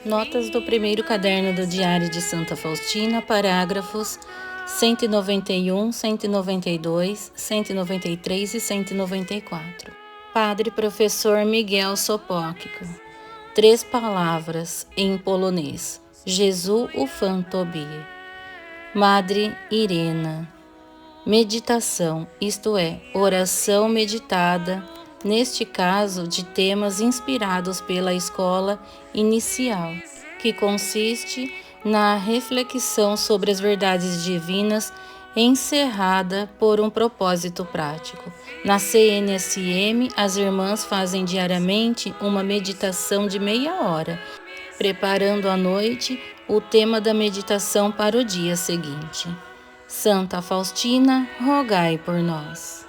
Notas do primeiro caderno do Diário de Santa Faustina, parágrafos 191, 192, 193 e 194. Padre Professor Miguel Sopóquico. 3 palavras em polonês. Jesus ufam Tobie. Madre Irena. Meditação, isto é, oração meditada, neste caso de temas inspirados pela escola inicial, que consiste na reflexão sobre as verdades divinas encerrada por um propósito prático. Na CNSM, as irmãs fazem diariamente uma meditação de meia hora, preparando à noite o tema da meditação para o dia seguinte. Santa Faustina, rogai por nós.